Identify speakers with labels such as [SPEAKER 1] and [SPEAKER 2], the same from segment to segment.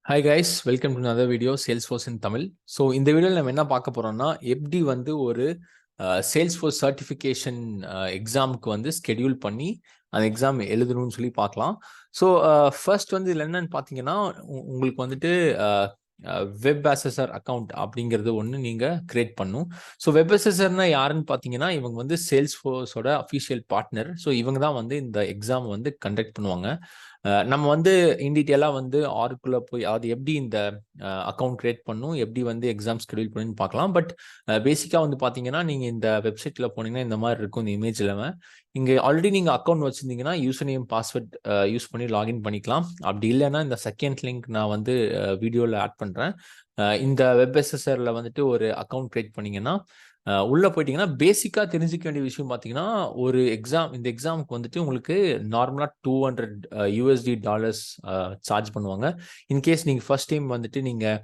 [SPEAKER 1] Hi guys, welcome to another video Salesforce in Tamil. So இந்த வீடியோல நம்ம என்ன பார்க்க போறோம்னா எப்படி வந்து ஒரு Salesforce சர்டிஃபிகேஷன் எக்ஸாமுக்கு வந்து ஸ்கெடியூல் பண்ணி அந்த எக்ஸாம் எழுதணும்னு சொல்லி பார்க்கலாம். ஸோ ஃபர்ஸ்ட் வந்து இதில் என்னன்னு பார்த்தீங்கன்னா உங்களுக்கு வந்துட்டு Webassessor அக்கௌண்ட் அப்படிங்கிறது ஒன்று நீங்கள் கிரியேட் பண்ணும். ஸோ Webassessorனா யாருன்னு பார்த்தீங்கன்னா இவங்க வந்து Salesforceோட அஃபிஷியல் பார்ட்னர். ஸோ இவங்க தான் வந்து இந்த எக்ஸாம் வந்து கண்டக்ட் பண்ணுவாங்க. நம்ம வந்து இன் டீட்டெயிலாக வந்து ஆருக்குள்ளே போய் அது எப்படி இந்த அக்கௌண்ட் கிரியேட் பண்ணும், எப்படி வந்து எக்ஸாம் ஸ்கெடியூல் பண்ணுன்னு பார்க்கலாம். பட் பேசிக்காக வந்து பார்த்தீங்கன்னா நீங்கள் இந்த வெப்சைட்டில் போனீங்கன்னா இந்த மாதிரி இருக்கும் இந்த இமேஜ் இல்லாமல். இங்கே ஆல்ரெடி நீங்கள் அக்கௌண்ட் வச்சுருந்தீங்கன்னா யூசர் நேம் பாஸ்வேர்ட் யூஸ் பண்ணி லாகின் பண்ணிக்கலாம். அப்படி இல்லைன்னா இந்த செகண்ட் லிங்க் நான் வந்து வீடியோவில் ஆட் பண்ணுறேன். இந்த வெப்எஸ்எஸ்ஆரில் வந்துட்டு ஒரு அக்கௌண்ட் கிரியேட் பண்ணிங்கன்னா உள்ளே போயிட்டீங்கன்னா பேசிக்காக தெரிஞ்சிக்க வேண்டிய விஷயம் பார்த்தீங்கன்னா ஒரு இந்த எக்ஸாமுக்கு வந்துட்டு உங்களுக்கு நார்மலாக $200 சார்ஜ் பண்ணுவாங்க. இன்கேஸ் நீங்கள் ஃபர்ஸ்ட் டைம் வந்துட்டு நீங்கள்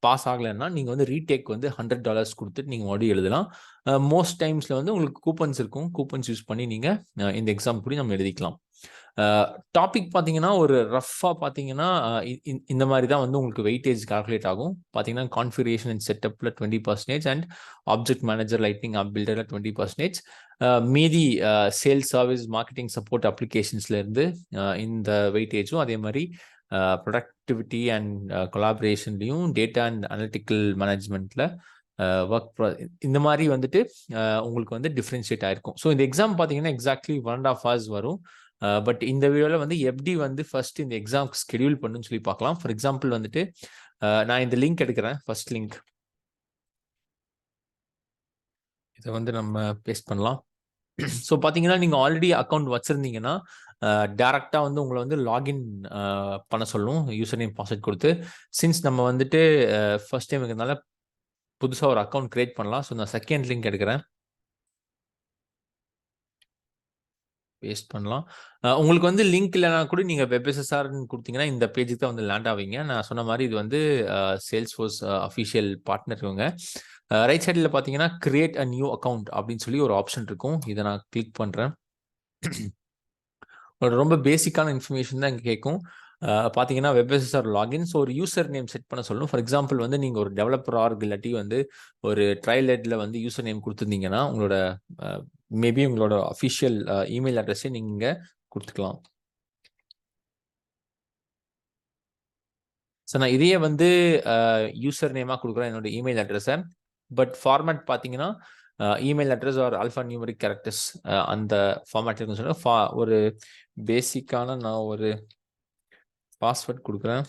[SPEAKER 1] பாஸ் ஆகலைன்னா நீங்கள் வந்து ரீடேக் வந்து $100 கொடுத்துட்டு நீங்கள் மறுபடியும் எழுதலாம். மோஸ்ட் டைம்ஸில் வந்து உங்களுக்கு கூப்பன்ஸ் இருக்கும். கூப்பன்ஸ் யூஸ் பண்ணி நீங்கள் இந்த எக்ஸாம் கூட நம்ம எழுதிக்கலாம். டாபிக் பார்த்தீங்கன்னா ஒரு ரஃபாக பார்த்தீங்கன்னா இந்த மாதிரி தான் வந்து உங்களுக்கு வெயிட்டேஜ் கால்குலேட் ஆகும். பார்த்தீங்கன்னா கான்ஃபிகரேஷன் அண்ட் செட்டப்பில் 20% and object manager lighting app பில்டரில் 20%. மீதி சேல்ஸ் சர்வீஸ் மார்க்கெட்டிங் சப்போர்ட் அப்ளிகேஷன்ஸ்லேருந்து இந்த வெயிட்டேஜும் அதே மாதிரி ப்ரொடக்டிவிட்டி அண்ட் கொலாபரேஷன்லையும் டேட்டா அண்ட் அனலிட்டிக்கல் மேனேஜ்மெண்ட்டில் ஒர்க் இந்த மாதிரி வந்துட்டு உங்களுக்கு வந்து டிஃப்ரென்ஷியேட் ஆயிருக்கும். ஸோ இந்த எக்ஸாம் பார்த்தீங்கன்னா எக்ஸாக்ட்லி 1.5 hours வரும். பட் இந்த வீடியோவில் வந்து எப்படி வந்து ஃபர்ஸ்ட் இந்த எக்ஸாம்க்கு ஸ்கெடியூல் பண்ணுன்னு சொல்லி பார்க்கலாம். ஃபார் எக்ஸாம்பிள் வந்துட்டு நான் இந்த லிங்க் எடுக்கிறேன். ஃபர்ஸ்ட் லிங்க் இதை வந்து நம்ம பேஸ்ட் பண்ணலாம். ஸோ பார்த்தீங்கன்னா நீங்கள் ஆல்ரெடி அக்கௌண்ட் வச்சுருந்தீங்கன்னா டேரெக்டாக வந்து உங்களை வந்து லாகின் பண்ண சொல்லும் யூசர் நேம் பாஸ்வேர்ட் கொடுத்து. சின்ஸ் நம்ம வந்துட்டு ஃபர்ஸ்ட் டைம் இருக்கிறதுனால புதுசாக ஒரு அக்கௌண்ட் கிரியேட் பண்ணலாம். ஸோ நான் செகண்ட் லிங்க் எடுக்கிறேன், பேஸ்ட் பண்ணலாம். உங்களுக்கு வந்து லிங்க் இல்லைனா கூட நீங்கள் வெப்எஸ்எஸ்ஆர்னு கொடுத்தீங்கன்னா இந்த பேஜுக்கு தான் வந்து லேண்ட் ஆவீங்க. நான் சொன்ன மாதிரி இது வந்து சேல்ஸ்ஃபோர்ஸ் அஃபிஷியல் பார்ட்னர் இவங்க. ரைட் சைடில் பார்த்தீங்கன்னா கிரியேட் அ நியூ அக்கௌண்ட் அப்படின்னு சொல்லி ஒரு ஆப்ஷன் இருக்கும். இதை நான் கிளிக் பண்ணுறேன். ரொம்ப பேசிக்கான இன்ஃபர்மேஷன் தான் இங்கே கேட்கும். பார்த்தீங்கன்னா வெப்எஸ்எஸ்ஆர் லாகின். ஸோ ஒரு யூசர் நேம் செட் பண்ண சொல்லணும். ஃபார் எக்ஸாம்பிள் வந்து நீங்கள் ஒரு டெவலப்பர் ஆர்க் இல்லாட்டி வந்து ஒரு ட்ரையல் ஹெட்ல வந்து யூசர் நேம் கொடுத்துருந்தீங்கன்னா உங்களோட மேபி உங்களோட அஃபிஷியல் இமெயில் அட்ரஸை நீங்கள் கொடுத்துக்கலாம். ஸோ நான் இதையே வந்து யூசர் நேமாக கொடுக்குறேன் என்னோட இமெயில் அட்ரஸை. பட் ஃபார்மேட் பார்த்தீங்கன்னா email address are alphanumeric characters அந்த ஃபார்மேட் இருக்குன்னு சொன்னால் ஒரு பேசிக்கான நான் ஒரு பாஸ்வேர்ட் கொடுக்குறேன்.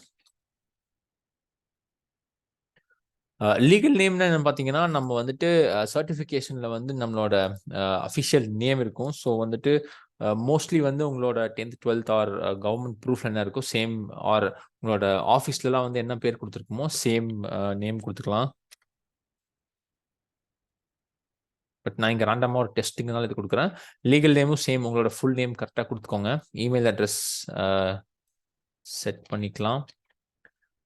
[SPEAKER 1] லீகல் நேம்னா என்ன பார்த்தீங்கன்னா நம்ம வந்துட்டு சர்டிஃபிகேஷனில் வந்து நம்மளோட அஃபிஷியல் நேம் இருக்கும். ஸோ வந்துட்டு மோஸ்ட்லி வந்து உங்களோட 10th 12th R government proof என்ன இருக்கும் சேம், ஆர் உங்களோட ஆஃபீஸ்லலாம் வந்து என்ன பேர் கொடுத்துருக்குமோ சேம் நேம் கொடுத்துக்கலாம். பட் நான் இங்கே ரேண்டமாக ஒரு டெஸ்டிங்னால இது கொடுக்குறேன். லீகல் நேமும் சேம், உங்களோட ஃபுல் நேம் கரெக்டாக கொடுத்துக்கோங்க. இமெயில் அட்ரஸ் செட் பண்ணிக்கலாம்.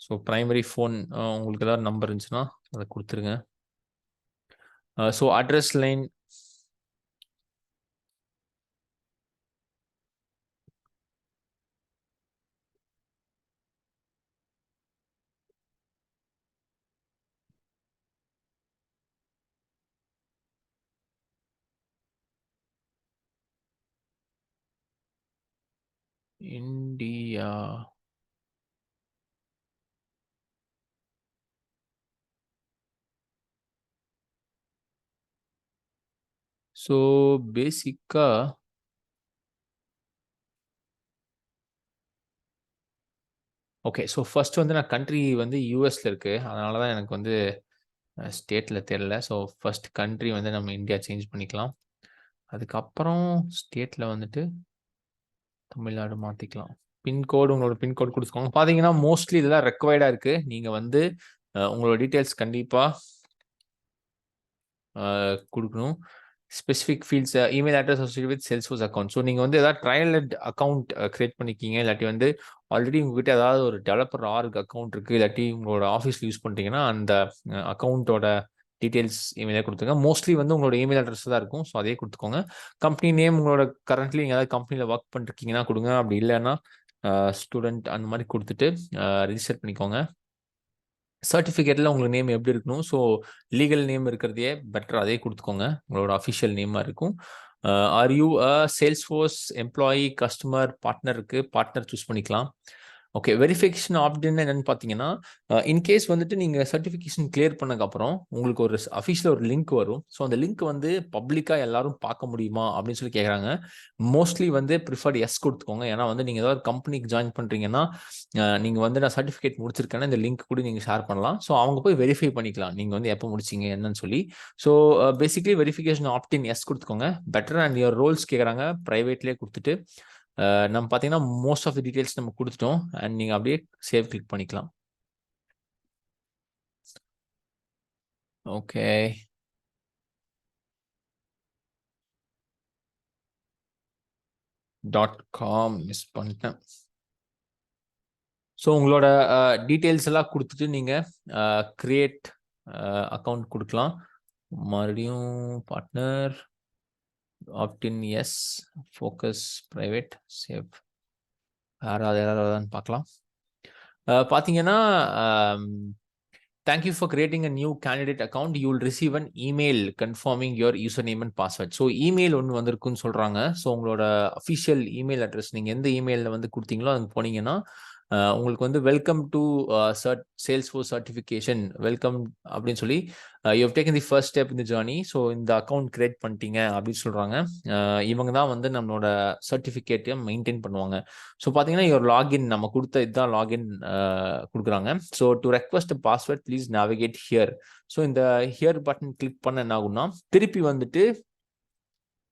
[SPEAKER 1] ஸோ ப்ரைமரி ஃபோன் உங்களுக்கு ஏதாவது நம்பர் இருந்துச்சுன்னா அதை கொடுத்துருங்க. So address line India. So பேசிக்காக ஓகே. ஸோ ஃபர்ஸ்ட் வந்து நான் கண்ட்ரி வந்து யூஎஸ்ல இருக்கு, அதனால தான் எனக்கு வந்து ஸ்டேட்டில் தெரியல. ஸோ ஃபர்ஸ்ட் கண்ட்ரி வந்து நம்ம இந்தியா சேஞ்ச் பண்ணிக்கலாம். அதுக்கப்புறம் ஸ்டேட்டில் வந்துட்டு தமிழ்நாடு மாற்றிக்கலாம். பின்கோடு உங்களோட பின்கோடு கொடுத்துக்கோங்க. பார்த்தீங்கன்னா மோஸ்ட்லி இதெல்லாம் ரெக்வயர்டாக இருக்குது. நீங்கள் வந்து உங்களோட டீட்டெயில்ஸ் கண்டிப்பாக கொடுக்கணும். Specific fields email address associate with Salesforce account. So நீங்கள் வந்து ஏதாவது ட்ரையல் அக்கௌண்ட் கிரியேட் பண்ணிக்கிங்க, இல்லாட்டி வந்து ஆல்ரெடி உங்ககிட்ட ஏதாவது ஒரு டெவலப்பர் ஆர்க் அக்கௌண்ட் இருக்குது, இல்லாட்டி உங்களோட ஆஃபீஸில் யூஸ் பண்ணிட்டீங்கன்னா அந்த அக்கௌண்ட்டோட டீட்டெயில்ஸ் இமெயிலாக கொடுத்துங்க. மோஸ்ட்லி வந்து உங்களோட இமெயில் அட்ரஸ் தான் இருக்கும். ஸோ அதே கொடுத்துக்கோங்க. கம்பெனி நேம் உங்களோட கரண்ட்லி நீங்கள் ஏதாவது கம்பெனியில் ஒர்க் பண்ணிருக்கீங்கன்னா கொடுங்க. அப்படி இல்லைன்னா ஸ்டூடெண்ட் அந்த மாதிரி கொடுத்துட்டு ரிஜிஸ்டர் பண்ணிக்கோங்க. சர்டிஃபிகேட்டில் உங்களுக்கு நேம் எப்படி இருக்கணும்? ஸோ லீகல் நேம் இருக்கிறதையே பெட்டர் அதே கொடுத்துக்கோங்க. உங்களோட அஃபிஷியல் நேமாக இருக்கும். Are you Salesforce employee, customer, பார்ட்னருக்கு பார்ட்னர் சூஸ் பண்ணிக்கலாம். ஓகே, வெரிஃபிகேஷன் ஆப்ஷன் என்னன்னு பார்த்தீங்கன்னா, இன்கேஸ் வந்துட்டு நீங்கள் சர்டிஃபிகேஷன் கிளியர் பண்ணதுக்கப்புறம் உங்களுக்கு ஒரு அஃபிஷியல் ஒரு லிங்க் வரும். ஸோ அந்த லிங்க் வந்து பப்ளிக்காக எல்லாரும் பார்க்க முடியுமா அப்படின்னு சொல்லி கேட்குறாங்க. மோஸ்ட்லி வந்து ப்ரிஃபர்ட் எஸ் கொடுத்துக்கோங்க. ஏன்னா வந்து நீங்கள் ஏதாவது கம்பெனிக்கு ஜாயின் பண்ணுறீங்கன்னா, நீங்கள் வந்து நான் சர்டிஃபிகேட் முடிச்சிருக்கேன்னா இந்த லிங்க் கூட நீங்கள் ஷேர் பண்ணலாம். ஸோ அவங்க போய் வெரிஃபை பண்ணிக்கலாம் நீங்கள் வந்து எப்போ முடிச்சிங்க என்னன்னு சொல்லி. ஸோ பேசிக்லி வெரிஃபிகேஷன் ஆப்டின் எஸ் கொடுத்துக்கோங்க. பெட்டர் அண்ட் யுவர் ரோல்ஸ் கேட்குறாங்க, ப்ரைவேட்லேயே கொடுத்துட்டு நம்ம பார்த்தீங்கன்னா மோஸ்ட் ஆஃப் தி டீடைல்ஸ் நம்ம கொடுத்துட்டோம். அண்ட் நீங்கள் அப்படியே சேவ் கிளிக் பண்ணிக்கலாம். ஓகே, .com மிஸ் பண்ணிட்டேன். ஸோ உங்களோட டீட்டெயில்ஸ் எல்லாம் கொடுத்துட்டு நீங்கள் கிரியேட் அக்கௌண்ட் கொடுக்கலாம். மறுபடியும் partner opt in yes, focus private, save. யாராவது பார்க்கலாம். பார்த்தீங்கன்னா thank you for creating a new candidate account. You will receive an email confirming your username and password. So email ஒன்று வந்திருக்குன்னு சொல்றாங்க. ஸோ உங்களோட அஃபிஷியல் இமெயில் அட்ரஸ் நீங்கள் எந்த இமெயிலில் வந்து கொடுத்தீங்களோ அதுக்கு போனீங்கன்னா உங்களுக்கு வந்து welcome to Salesforce certification welcome அப்படின்னு சொல்லி you have taken the first step இந்த ஜர்னி. ஸோ இந்த அக்கௌண்ட் கிரியேட் பண்ணிட்டீங்க அப்படின்னு சொல்கிறாங்க. இவங்க தான் வந்து நம்மளோட சர்டிஃபிகேட்டையும் மெயின்டைன் பண்ணுவாங்க. ஸோ பார்த்தீங்கன்னா இவர் லாகின் நம்ம கொடுத்த இதுதான் லாகின் கொடுக்குறாங்க. So to request password please navigate here. So இந்த ஹியர் பட்டன் கிளிக் பண்ண என்ன ஆகும்னா திருப்பி வந்துட்டு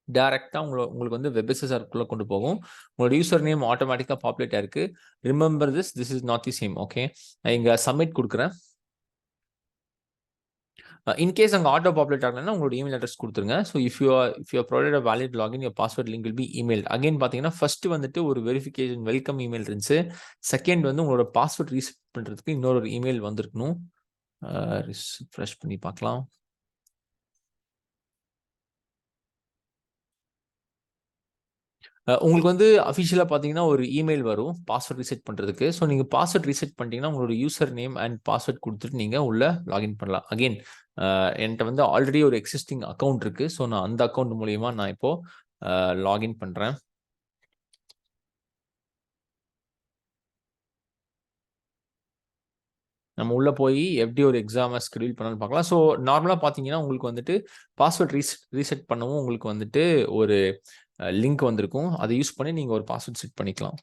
[SPEAKER 1] டேரெக்டாக உங்களுக்கு வந்து வெபசஸருக்குள்ளே கொண்டு போகும். உங்களோட யூசர் நேம் ஆட்டோமேட்டிக்காக பாப்புலேட் ஆயிருக்கு. Remember this is not the same. Okay, நான் இங்கே சப்மிட் கொடுக்குறேன். இன்கேஸ் அங்கே ஆட்டோ பாப்புலேட் ஆகலைன்னா உங்களோட இமெயில் அட்ரஸ் கொடுத்துருங்க. So if you provided a valid login your password link will be email. Again பார்த்தீங்கன்னா ஃபர்ஸ்ட் வந்துட்டு ஒரு வெரிஃபிகேஷன் வெல்கம் இமெயில் இருந்துச்சு. செகண்ட் வந்து உங்களோட பாஸ்வேர்ட் ரீசெட் பண்ணுறதுக்கு இன்னொரு இமெயில் வந்திருக்கணும். ரிஃப்ரெஷ் பண்ணி பார்க்கலாம். உங்களுக்கு வந்து அஃபிஷியலாக பார்த்தீங்கன்னா ஒரு இமெயில் வரும் பாஸ்வேர்ட் ரீசெட் பண்ணுறதுக்கு. ஸோ நீங்கள் பாஸ்வேர்ட் ரீசெட் பண்ணிட்டீங்கன்னா உங்களோட யூசர் நேம் அண்ட் பாஸ்வேர்ட் கொடுத்துட்டு நீங்கள் உள்ள லாகின் பண்ணலாம். அகெயின் என்கிட்ட வந்து ஆல்ரெடி ஒரு எக்ஸிஸ்டிங் அக்கௌண்ட் இருக்குது. ஸோ நான் அந்த அக்கௌண்ட் மூலியமா நான் இப்போது லாகின் பண்ணுறேன். நம்ம உள்ளே போய் எப்படி ஒரு எக்ஸாமை ஸ்கெடியூல் பண்ணணும்னு பார்க்கலாம். ஸோ நார்மலாக பார்த்தீங்கன்னா உங்களுக்கு வந்துட்டு பாஸ்வேர்ட் ரீசெட் பண்ணவும் உங்களுக்கு வந்துட்டு ஒரு லிங்க் வந்திருக்கும். அதை யூஸ் பண்ணி நீங்கள் ஒரு பாஸ்வேர்ட் செட் பண்ணிக்கலாம்.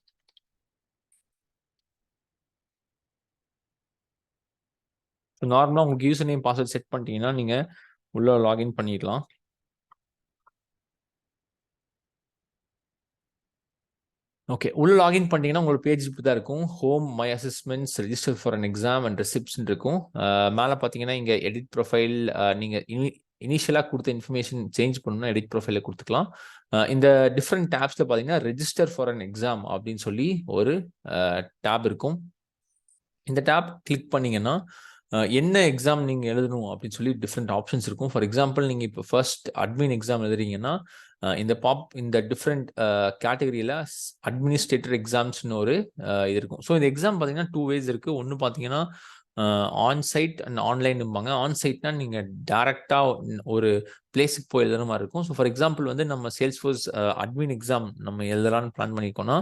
[SPEAKER 1] நார்மலாக உங்களுக்கு யூசர் நேம் பாஸ்வேர்ட் செட் பண்ணிட்டீங்கன்னா நீங்கள் உள்ள லாகின் பண்ணிடலாம். ஓகே, உள்ள லாகின் பண்ணிட்டீங்கன்னா உங்களுக்கு பேஜ் இப்படி தான் இருக்கும். Home, my assessments, register for an exam and receipts இருக்கும். மேலே பார்த்தீங்கன்னா இங்கே எடிட் ப்ரொஃபைல், நீங்கள் இனிஷியலாக கொடுத்த இன்ஃபர்மேஷன் சேஞ்ச் பண்ணணும்னா எடிட் ப்ரொஃபைலை கொடுத்துக்கலாம். இந்த டிஃப்ரெண்ட் டேப்ஸில் பார்த்தீங்கன்னா ரெஜிஸ்டர் ஃபார் அன் எக்ஸாம் அப்படின்னு சொல்லி ஒரு டேப் இருக்கும். இந்த டேப் கிளிக் பண்ணீங்கன்னா என்ன எக்ஸாம் நீங்கள் எழுதணும் அப்படின்னு சொல்லி டிஃப்ரெண்ட் ஆப்ஷன்ஸ் இருக்கும். ஃபார் எக்ஸாம்பிள் நீங்கள் இப்போ ஃபர்ஸ்ட் அட்மின் எக்ஸாம் எழுதுறீங்கன்னா இந்த டிஃப்ரெண்ட் கேட்டகரியில் அட்மினிஸ்ட்ரேட்டர் எக்ஸாம்ஸ்னு ஒரு இது இருக்கும். ஸோ இந்த எக்ஸாம் பார்த்தீங்கன்னா 2 ways இருக்குது. ஒன்று பார்த்தீங்கன்னா ஆன்சைட் அண்ட் ஆன்லைன்பாங்க. ஆன்சைட்னா நீங்கள் டேரெக்டாக ஒரு பிளேஸுக்கு போய் எழுதுற மாதிரி இருக்கும். ஸோ ஃபார் எக்ஸாம்பிள் வந்து நம்ம சேல்ஸ்ஃபோர்ஸ் அட்மின் எக்ஸாம் நம்ம எழுதலான்னு பிளான் பண்ணிக்கோன்னா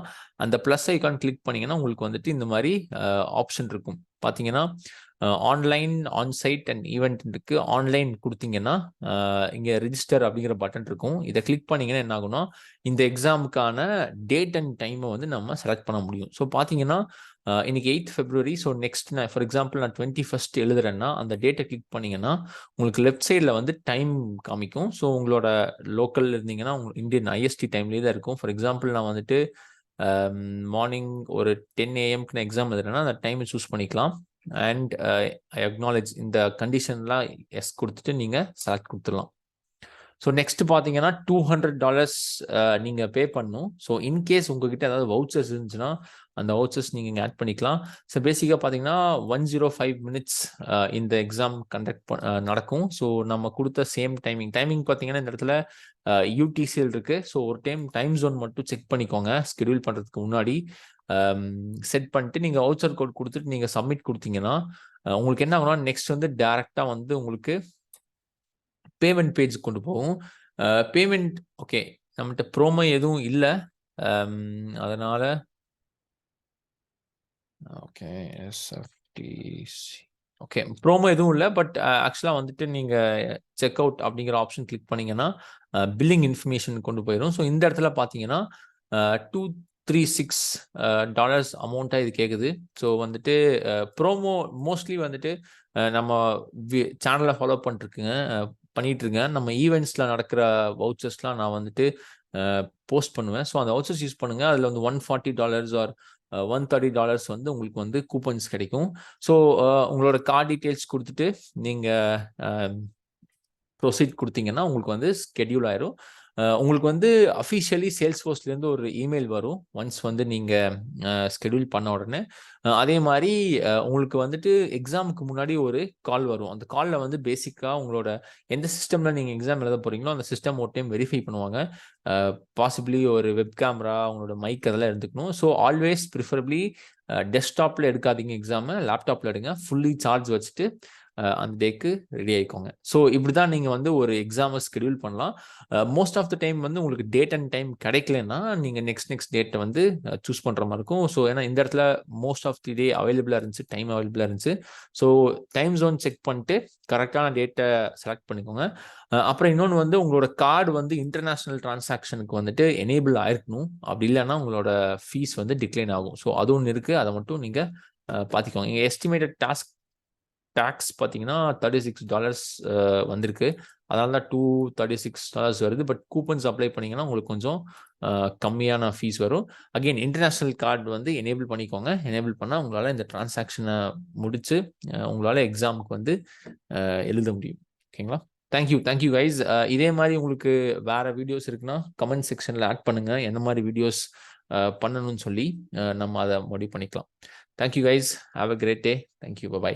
[SPEAKER 1] அந்த ப்ளஸ் ஐக்கான் கிளிக் பண்ணிங்கன்னா உங்களுக்கு வந்துட்டு இந்த மாதிரி ஆப்ஷன் இருக்கும். பார்த்தீங்கன்னா ஆன்லைன், ஆன்சைட் அண்ட் ஈவெண்ட் இருக்கு. ஆன்லைன் கொடுத்தீங்கன்னா இங்கே ரிஜிஸ்டர் அப்படிங்கிற பட்டன் இருக்கும். இதை கிளிக் பண்ணிங்கன்னா என்ன ஆகும்னா இந்த எக்ஸாமுக்கான டேட் அண்ட் டைமை வந்து நம்ம செலக்ட் பண்ண முடியும். ஸோ பார்த்தீங்கன்னா இன்னைக்கு 8th February. ஸோ நெக்ஸ்ட் நான் ஃபார் எக்ஸாம்பிள் நான் 21st எழுதுறேன்னா அந்த டேட்டை கிளிக் பண்ணிங்கன்னா உங்களுக்கு லெஃப்ட் சைடில் வந்து டைம் காமிக்கும். ஸோ உங்களோட லோக்கல் இருந்தீங்கன்னா உங்களுக்கு இந்தியன் IST டைம்லேயே தான் இருக்கும். ஃபார் எக்ஸாம்பிள் நான் வந்துட்டு மார்னிங் ஒரு 10 AM நான் எக்ஸாம் எழுதுறேன்னா அந்த டைமை சூஸ் பண்ணிக்கலாம். அண்ட் ஐ அக்னாலேஜ் இந்த கண்டிஷன்லாம் எஸ் கொடுத்துட்டு நீங்கள் செலக்ட் கொடுத்துடலாம். ஸோ நெக்ஸ்ட் பார்த்தீங்கன்னா $200 நீங்கள் பே பண்ணணும். ஸோ இன்கேஸ் உங்ககிட்ட ஏதாவது வவுச்சர்ஸ் இருந்துச்சுன்னா அந்த வவுச்சர்ஸ் நீங்கள் இங்கே ஆட் பண்ணிக்கலாம். ஸோ பேசிக்காக பார்த்தீங்கன்னா 105 மினிட்ஸ் இந்த எக்ஸாம் கண்டக்ட் நடக்கும். ஸோ நம்ம கொடுத்த சேம் டைமிங் பார்த்தீங்கன்னா இந்த இடத்துல யூடிசிஎல் இருக்குது. ஸோ ஒரு டைம் ஜோன் மட்டும் செக் பண்ணிக்கோங்க ஸ்கெடியூல் பண்ணுறதுக்கு முன்னாடி. செட் பண்ணிட்டு நீங்கள் வவுச்சர் கோட் கொடுத்துட்டு நீங்கள் சப்மிட் கொடுத்தீங்கன்னா உங்களுக்கு என்ன ஆகும்னா நெக்ஸ்ட் வந்து டேரெக்டாக வந்து உங்களுக்கு பேமெண்ட் பேஜ் கொண்டு போகும். பேமெண்ட் ஓகே நம்மகிட்ட ப்ரோமோ எதுவும் இல்லை, அதனால ஓகே எஸ்எஃப்டிசி ஓகே ப்ரோமோ எதுவும் இல்லை. பட் ஆக்சுவலாக வந்துட்டு நீங்கள் செக் அவுட் அப்படிங்கிற ஆப்ஷன் கிளிக் பண்ணீங்கன்னா பில்லிங் இன்ஃபர்மேஷன் கொண்டு போயிடும். ஸோ இந்த இடத்துல பார்த்தீங்கன்னா $236 அமௌண்ட்டாக இது கேட்குது. ஸோ வந்துட்டு ப்ரோமோ மோஸ்ட்லி வந்துட்டு நம்ம சேனலை ஃபாலோ பண்ணிட்டுருங்க. நம்ம ஈவெண்ட்ஸில் நடக்கிற வவுச்சர்ஸ்லாம் நான் வந்துட்டு போஸ்ட் பண்ணுவேன். ஸோ அந்த வவுச்சர்ஸ் யூஸ் பண்ணுங்கள். அதில் வந்து $140 ஆர் $130 வந்து உங்களுக்கு வந்து கூப்பன்ஸ் கிடைக்கும். ஸோ உங்களோட கார்டு டீட்டெயில்ஸ் கொடுத்துட்டு நீங்கள் ப்ரொசீட் கொடுத்தீங்கன்னா உங்களுக்கு வந்து ஸ்கெடியூல் ஆயிரும். உங்களுக்கு வந்து அஃபிஷியலி சேல்ஸ்ஃபோர்ஸ்லேருந்து ஒரு இமெயில் வரும் ஒன்ஸ் வந்து நீங்கள் ஸ்கெடியூல் பண்ண உடனே. அதே மாதிரி உங்களுக்கு வந்துட்டு எக்ஸாமுக்கு முன்னாடி ஒரு கால் வரும். அந்த காலில் வந்து பேசிக்காக உங்களோட எந்த சிஸ்டமில் நீங்கள் எக்ஸாம் எழுத போகிறீங்களோ அந்த சிஸ்டம் ஒரு டைம் வெரிஃபை பண்ணுவாங்க. பாசிபிளி ஒரு வெப் கேமரா, உங்களோட மைக் அதெல்லாம் எடுத்துக்கணும். ஸோ ஆல்வேஸ் ப்ரிஃபரபிளி டெஸ்க்டாப்பில் எடுக்காதீங்க எக்ஸாமை, லேப்டாப்பில் எடுங்க. ஃபுல்லி சார்ஜ் வச்சுட்டு அந்த டேக்கு ரெடி ஆகிக்கோங்க. ஸோ இப்படி தான் நீங்கள் வந்து ஒரு எக்ஸாமை ஸ்கெடியூல் பண்ணலாம். மோஸ்ட் ஆஃப் த டைம் வந்து உங்களுக்கு டேட் அண்ட் டைம் கிடைக்கலன்னா நீங்கள் நெக்ஸ்ட் டேட்டை வந்து சூஸ் பண்ணுற மாதிரி இருக்கும். ஸோ ஏன்னா இந்த இடத்துல மோஸ்ட் ஆஃப் தி டே அவைலபிளாக இருந்துச்சு, டைம் அவைலபிளாக இருந்துச்சு. ஸோ டைம் ஜோன் செக் பண்ணிட்டு கரெக்டான டேட்டை செலக்ட் பண்ணிக்கோங்க. அப்புறம் இன்னொன்று வந்து உங்களோட கார்டு வந்து இன்டர்நேஷ்னல் டிரான்சாக்ஷனுக்கு வந்துட்டு எனேபிள் ஆயிருக்கணும். அப்படி இல்லைன்னா உங்களோட ஃபீஸ் வந்து டிக்ளைன் ஆகும். ஸோ அது ஒன்று இருக்குது, அதை மட்டும் நீங்கள் பார்த்துக்கோங்க. இங்கே எஸ்டிமேட்டட் டேக்ஸ் பார்த்தீங்கன்னா $36 வந்திருக்கு. அதனால தான் $236 வருது. பட் கூப்பன்ஸ் அப்ளை பண்ணிங்கன்னா உங்களுக்கு கொஞ்சம் கம்மியான ஃபீஸ் வரும். அகெயின் இன்டர்நேஷ்னல் கார்டு வந்து எனேபிள் பண்ணிக்கோங்க. எனேபிள் பண்ணால் உங்களால் இந்த டிரான்சாக்ஷனை முடித்து உங்களால் எக்ஸாமுக்கு வந்து எழுத முடியும். ஓகேங்களா? Thank you guys. இதே மாதிரி உங்களுக்கு வேறு வீடியோஸ் இருக்குன்னா கமெண்ட் செக்ஷனில் ஆட் பண்ணுங்கள். என்ன மாதிரி வீடியோஸ் பண்ணணும்னு சொல்லி நம்ம அதை முடிவு பண்ணிக்கலாம். Thank you guys. Have a great day. Thank you. By.